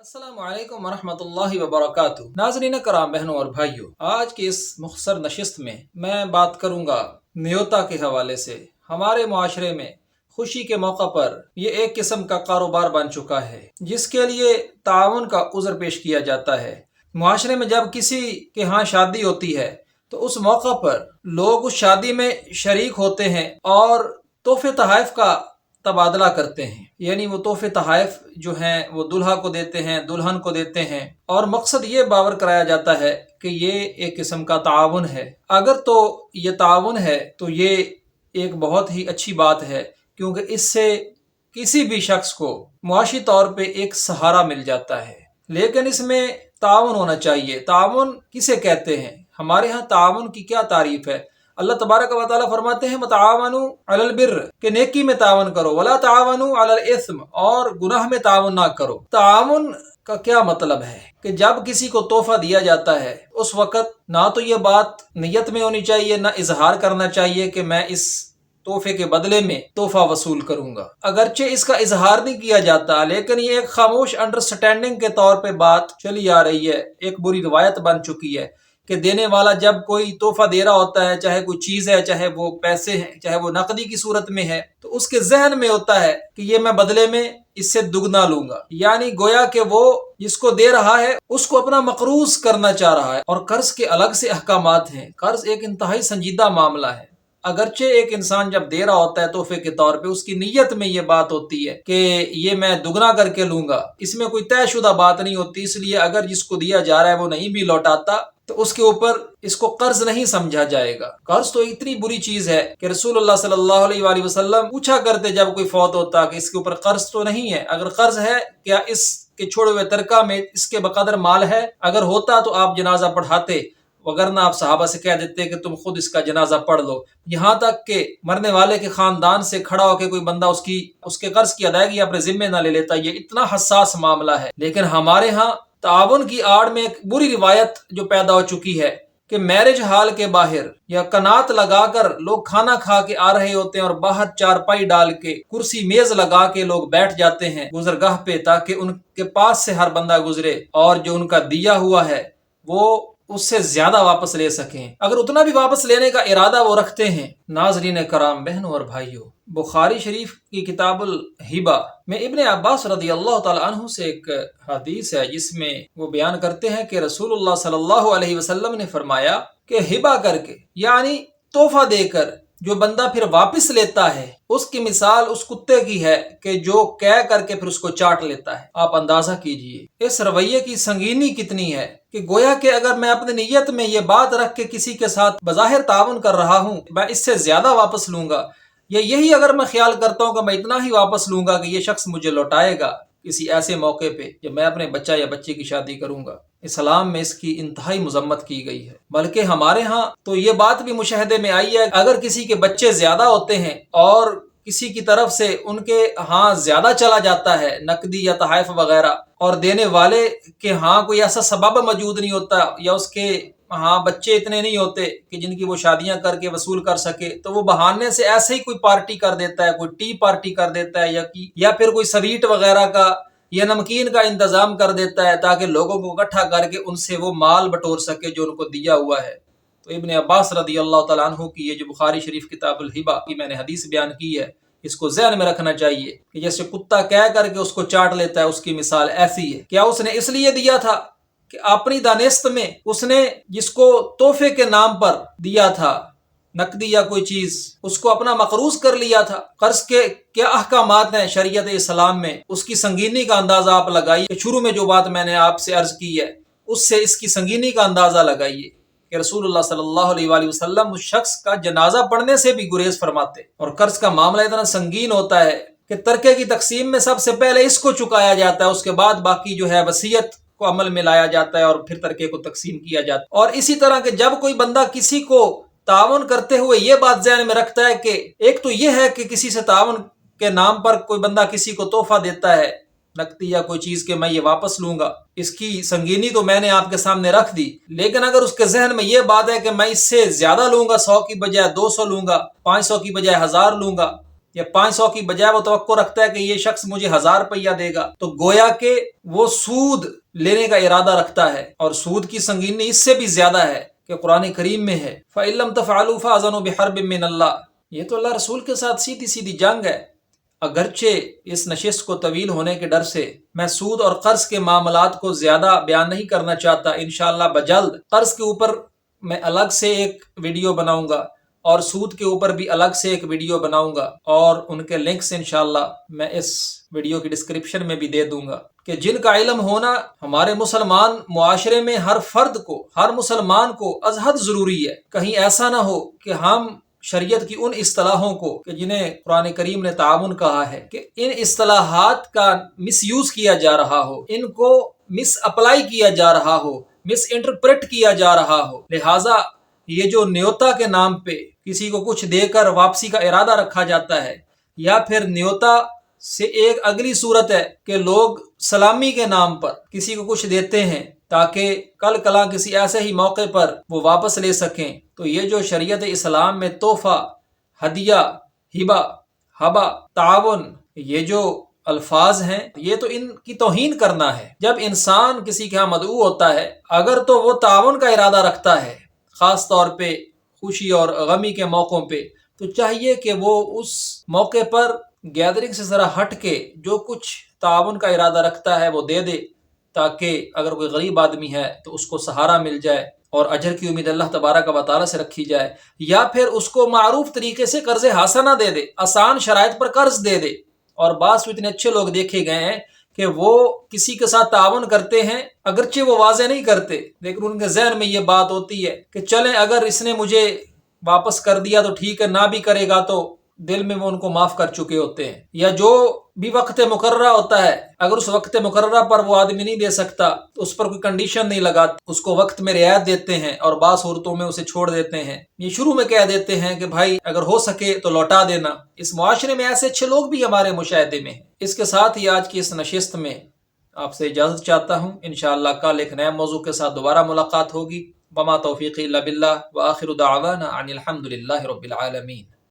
السلام علیکم ورحمۃ اللہ وبرکاتہ۔ ناظرین کرام، بہنوں اور بھائیوں، آج کی اس مختصر نشست میں بات کروں گا نیوتا کے حوالے سے۔ ہمارے معاشرے میں خوشی کے موقع پر یہ ایک قسم کا کاروبار بن چکا ہے جس کے لیے تعاون کا عذر پیش کیا جاتا ہے۔ معاشرے میں جب کسی کے ہاں شادی ہوتی ہے تو اس موقع پر لوگ اس شادی میں شریک ہوتے ہیں اور تحفے تحائف کا تبادلہ کرتے ہیں، یعنی وہ تحفے تحائف جو ہیں وہ دلہا کو دیتے ہیں، دلہن کو دیتے ہیں، اور مقصد یہ باور کرایا جاتا ہے کہ یہ ایک قسم کا تعاون ہے۔ اگر تو یہ تعاون ہے تو یہ ایک بہت ہی اچھی بات ہے، کیونکہ اس سے کسی بھی شخص کو معاشی طور پہ ایک سہارا مل جاتا ہے۔ لیکن اس میں تعاون ہونا چاہیے۔ تعاون کسے کہتے ہیں؟ ہمارے ہاں تعاون کی کیا تعریف ہے؟ اللہ تبارک و تعالیٰ فرماتے ہیں وتعاونوا علی البر، کہ نیکی میں تعاون کرو، ولا تعاونوا علی الاثم، اور گناہ میں تعاون نہ کرو۔ تعاون کا کیا مطلب ہے کہ جب کسی کو تحفہ دیا جاتا ہے اس وقت نہ تو یہ بات نیت میں ہونی چاہیے، نہ اظہار کرنا چاہیے کہ میں اس تحفے کے بدلے میں تحفہ وصول کروں گا۔ اگرچہ اس کا اظہار نہیں کیا جاتا، لیکن یہ ایک خاموش انڈرسٹینڈنگ کے طور پہ بات چلی آ رہی ہے، ایک بری روایت بن چکی ہے کہ دینے والا جب کوئی تحفہ دے رہا ہوتا ہے، چاہے کوئی چیز ہے، چاہے وہ پیسے ہیں، چاہے وہ نقدی کی صورت میں ہے، تو اس کے ذہن میں ہوتا ہے کہ یہ میں بدلے میں اس سے دگنا لوں گا، یعنی گویا کہ وہ جس کو دے رہا ہے اس کو اپنا مقروض کرنا چاہ رہا ہے۔ اور قرض کے الگ سے احکامات ہیں۔ قرض ایک انتہائی سنجیدہ معاملہ ہے۔ اگرچہ ایک انسان جب دے رہا ہوتا ہے تحفے کے طور پہ، اس کی نیت میں یہ بات ہوتی ہے کہ یہ میں دگنا کر کے لوں گا، اس میں کوئی طے شدہ بات نہیں ہوتی، اس لیے اگر جس کو دیا جا رہا ہے وہ نہیں بھی لوٹاتا تو اس کے اوپر اس کو قرض نہیں سمجھا جائے گا۔ قرض تو اتنی بری چیز ہے کہ رسول اللہ صلی اللہ علیہ وآلہ وسلم پوچھا کرتے جب کوئی فوت ہوتا کہ اس کے اوپر قرض تو نہیں ہے؟ اگر قرض ہے کیا اس کے چھوڑے ہوئے ترکہ میں اس کے بقدر مال ہے؟ اگر ہوتا تو آپ جنازہ پڑھاتے، وگرنہ آپ صحابہ سے کہہ دیتے کہ تم خود اس کا جنازہ پڑھ لو۔ یہاں تک کہ مرنے والے کے خاندان سے کھڑا ہو کے کوئی بندہ اس کے قرض کی ادائیگی اپنے ذمے نہ لے لیتا، یہ اتنا حساس معاملہ ہے۔ لیکن ہمارے ہاں تعاون کی آڑ میں ایک بری روایت جو پیدا ہو چکی ہے کہ میرج ہال کے باہر یا کنات لگا کر لوگ کھانا کھا کے آ رہے ہوتے ہیں اور باہر چارپائی ڈال کے کرسی میز لگا کے لوگ بیٹھ جاتے ہیں گزرگاہ پہ، تاکہ ان کے پاس سے ہر بندہ گزرے اور جو ان کا دیا ہوا ہے وہ اس سے زیادہ واپس لے سکیں، اگر اتنا بھی واپس لینے کا ارادہ وہ رکھتے ہیں۔ ناظرین کرام، بہنوں اور بھائیوں، بخاری شریف کی کتاب الہبہ میں ابن عباس رضی اللہ تعالی عنہ سے ایک حدیث ہے جس میں وہ بیان کرتے ہیں کہ رسول اللہ صلی اللہ علیہ وسلم نے فرمایا کہ ہبہ کر کے، یعنی تحفہ دے کر جو بندہ پھر واپس لیتا ہے، اس کی مثال اس کتے کی ہے کہ جو کہہ کر کے پھر اس کو چاٹ لیتا ہے۔ آپ اندازہ کیجئے اس رویے کی سنگینی کتنی ہے کہ گویا کہ اگر میں اپنی نیت میں یہ بات رکھ کے کسی کے ساتھ بظاہر تعاون کر رہا ہوں، میں اس سے زیادہ واپس لوں گا، یا یہی اگر میں خیال کرتا ہوں کہ میں اتنا ہی واپس لوں گا کہ یہ شخص مجھے لوٹائے گا کسی ایسے موقع پہ جب میں اپنے بچہ یا بچی کی شادی کروں گا، اسلام میں اس کی انتہائی مذمت کی گئی ہے۔ بلکہ ہمارے ہاں تو یہ بات بھی مشاہدے میں آئی ہے، اگر کسی کے بچے زیادہ ہوتے ہیں اور کسی کی طرف سے ان کے ہاں زیادہ چلا جاتا ہے نقدی یا تحائف وغیرہ، اور دینے والے کے ہاں کوئی ایسا سبب موجود نہیں ہوتا یا اس کے ہاں بچے اتنے نہیں ہوتے کہ جن کی وہ شادیاں کر کے وصول کر سکے، تو وہ بہانے سے ایسے ہی کوئی پارٹی کر دیتا ہے، کوئی ٹی پارٹی کر دیتا ہے یا پھر کوئی سویٹ وغیرہ کا یا نمکین کا انتظام کر دیتا ہے تاکہ لوگوں کو اکٹھا کر کے ان سے وہ مال بٹور سکے جو ان کو دیا ہوا ہے۔ تو ابن عباس رضی اللہ تعالیٰ عنہ کی یہ جو بخاری شریف کتاب الہبہ کی میں نے حدیث بیان کی ہے، اس کو ذہن میں رکھنا چاہیے کہ جیسے کتا کہہ کر کے اس کو چاٹ لیتا ہے، اس کی مثال ایسی ہے۔ کیا اس نے اس لیے دیا تھا کہ اپنی دانست میں اس نے جس کو تحفے کے نام پر دیا تھا نقدی یا کوئی چیز، اس کو اپنا مقروض کر لیا تھا؟ قرض کے کیا احکامات ہیں شریعت اسلام میں، اس کی سنگینی کا اندازہ آپ لگائیے۔ شروع میں جو بات میں نے آپ سے عرض کی ہے اس سے اس کی سنگینی کا اندازہ لگائیے کہ رسول اللہ صلی اللہ علیہ وآلہ وسلم اس شخص کا جنازہ پڑھنے سے بھی گریز فرماتے، اور قرض کا معاملہ اتنا سنگین ہوتا ہے کہ ترکے کی تقسیم میں سب سے پہلے اس کو چکایا جاتا ہے، اس کے بعد باقی جو ہے وصیت کو عمل میں لایا جاتا ہے اور پھر ترکے کو تقسیم کیا جاتا ہے۔ اور اسی طرح کہ جب کوئی بندہ کسی کو تعاون کرتے ہوئے یہ بات ذہن میں رکھتا ہے کہ ایک تو یہ ہے کہ کسی سے تعاون کے نام پر کوئی بندہ کسی کو تحفہ دیتا ہے نقدی یا کوئی چیز کہ میں یہ واپس لوں گا، اس کی سنگینی تو میں نے آپ کے سامنے رکھ دی، لیکن اگر اس کے ذہن میں یہ بات ہے کہ میں اس سے زیادہ لوں گا، 100 کی بجائے 200 لوں گا، 500 کی بجائے 1000 لوں گا، یا 500 کی بجائے وہ توقع رکھتا ہے کہ یہ شخص مجھے 1000 روپیہ دے گا، تو گویا کہ وہ سود لینے کا ارادہ رکھتا ہے، اور سود کی سنگینی اس سے بھی زیادہ ہے کہ قرآن کریم میں ہے فَإِن لَّمْ تَفْعَلُوا فَأَذَنُوا بِحَرْبٍ مِّنَ اللَّهِ۔ یہ تو اللہ رسول کے ساتھ سیدھی سیدھی جنگ ہے۔ اگرچہ اس نشست کو طویل ہونے کے ڈر سے میں سود اور قرض کے معاملات کو زیادہ بیان نہیں کرنا چاہتا، انشاءاللہ بجلد قرض کے اوپر میں الگ سے ایک ویڈیو بناؤں گا، اور سود کے اوپر بھی الگ سے ایک ویڈیو بناؤں گا، اور ان کے لنکس انشاءاللہ میں اس ویڈیو کی ڈسکرپشن میں بھی دے دوں گا، کہ جن کا علم ہونا ہمارے مسلمان معاشرے میں ہر فرد کو، ہر مسلمان کو از حد ضروری ہے۔ کہیں ایسا نہ ہو کہ ہم شریعت کی ان اصطلاحوں کو کہ جنہیں قرآن کریم نے تعاون کہا ہے، کہ ان اصطلاحات کا مس یوز کیا جا رہا ہو، ان کو مس اپلائی کیا جا رہا ہو، مس انٹرپریٹ کیا جا رہا ہو۔ لہٰذا یہ جو نیوتا کے نام پہ کسی کو کچھ دے کر واپسی کا ارادہ رکھا جاتا ہے، یا پھر نیوتا سے ایک اگلی صورت ہے کہ لوگ سلامی کے نام پر کسی کو کچھ دیتے ہیں تاکہ کل کلاں کسی ایسے ہی موقع پر وہ واپس لے سکیں، تو یہ جو شریعت اسلام میں تحفہ، ہدیہ، ہبہ، ہبہ، تعاون، یہ جو الفاظ ہیں، یہ تو ان کی توہین کرنا ہے۔ جب انسان کسی کے ہاں مدعو ہوتا ہے، اگر تو وہ تعاون کا ارادہ رکھتا ہے، خاص طور پہ خوشی اور غمی کے موقعوں پہ، تو چاہیے کہ وہ اس موقع پر گیدرنگ سے ذرا ہٹ کے جو کچھ تعاون کا ارادہ رکھتا ہے وہ دے دے، تاکہ اگر کوئی غریب آدمی ہے تو اس کو سہارا مل جائے اور اجر کی امید اللہ تبارک و تعالیٰ سے رکھی جائے، یا پھر اس کو معروف طریقے سے قرض حسنہ دے دے، آسان شرائط پر قرض دے دے۔ اور بعض اتنے اچھے لوگ دیکھے گئے ہیں کہ وہ کسی کے ساتھ تعاون کرتے ہیں، اگرچہ وہ واضح نہیں کرتے، لیکن ان کے ذہن میں یہ بات ہوتی ہے کہ چلیں اگر اس نے مجھے واپس کر دیا تو ٹھیک ہے، نہ بھی کرے گا تو دل میں وہ ان کو معاف کر چکے ہوتے ہیں۔ یا جو بھی وقت مقررہ ہوتا ہے، اگر اس وقت مقررہ پر وہ آدمی نہیں دے سکتا تو اس پر کوئی کنڈیشن نہیں لگاتے، اس کو وقت میں رعایت دیتے ہیں، اور بعض صورتوں میں اسے چھوڑ دیتے ہیں۔ یہ شروع میں کہہ دیتے ہیں کہ بھائی اگر ہو سکے تو لوٹا دینا۔ اس معاشرے میں ایسے اچھے لوگ بھی ہمارے مشاہدے میں ہیں۔ اس کے ساتھ ہی آج کی اس نشست میں آپ سے اجازت چاہتا ہوں، انشاءاللہ کل ایک نئے موضوع کے ساتھ دوبارہ ملاقات ہوگی۔ وما توفیقی الا باللہ، وآخر دعوانا ان الحمد للہ رب العالمین۔